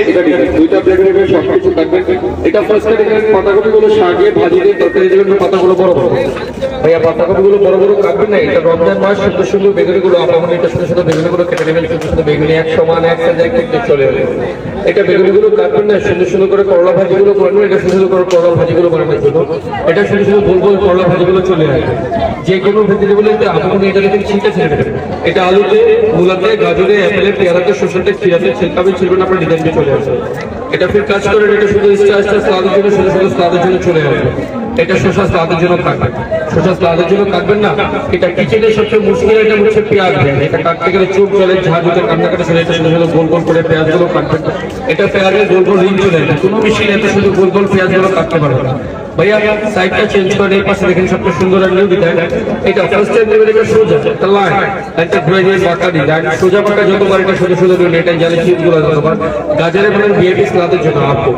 এটা দুইটা প্লেটের ভিতরে সবকিছু থাকবে। এটা ফার্স্ট ক্যাটাগরি পাতাকপিগুলো শাকে ভাজি দিয়ে তরকারি দিবেন, পাতাগুলো বড় বড়। ভাইয়া পাতাকপিগুলো বড় বড় কাটবেন না, এটা রমজান মাস, সুন্দর সুন্দর বেগুনিগুলো আপনার এটা ছোট ছোট বেগুনিগুলো কেটে নেবেন, ছোট ছোট বেগুনি এক সমান এক সাইজের কেটে চলে যাবে। এটা বেগুনিগুলো কাটবেন না, সুন্দর সুন্দর করে করলা ভাজিগুলো করবেন, এটা সুন্দর সুন্দর করে করলা ভাজিগুলো বানানোর জন্য এটা সুন্দর সুন্দর গোল গোল করলা ভাজিগুলো চলে আসবে। যে কোনো ভেজিটেবলতে আপনি এটা দেখেন ছিটে ছেড়ে দেবেন, এটা আলুতে, মূলাতে, গাজরে, অ্যাপেলে, পেয়ারাতে, শসাতে, খিরাতে ছিলকাবে ছিলবেন, আপনার ডিজাইনটা চলে আসবে। এটা ফির কাজ করেন, এটা শুধু স্টার স্লাদের জন্য, শুধু শুধু স্লাদের জন্য চলে আসবে। এটা শসা স্লাদের জন্য থাকবে, শসা স্লাদের জন্য কাটবেন না। এটা কিচেনের সবচেয়ে মুশকিল এটা হচ্ছে পেঁয়াজ দেন, এটা কাটতে গেলে চোখ জলে ঝাঁজ হতে কান্না কাটা ছেড়ে, এটা শুধু শুধু গোল গোল করে পেঁয়াজগুলো কাটবেন। এটা পেঁয়াজের গোল গোল রিং চলে আসবে, কোনো মেশিন এত শুধু গোল গোল পেঁয়াজগুলো কাটতে পারবে না। ভাইয়া সাইডটা চেঞ্জ করেন, এই পাশে দেখেন সবচেয়ে সুন্দর আর নিউ ডিজাইন। এটা ফার্স্ট টাইম দেবেন, এটা সোজা একটা লাইন, একটা ঘুরে দিয়ে বাঁকা ডিজাইন, সোজা বাঁকা যতবার এটা সোজা সোজা দেবেন, এটা জালে চিপগুলো যতবার। গাজরে বলেন ভিআইপি স্লাদের জন্য আপু।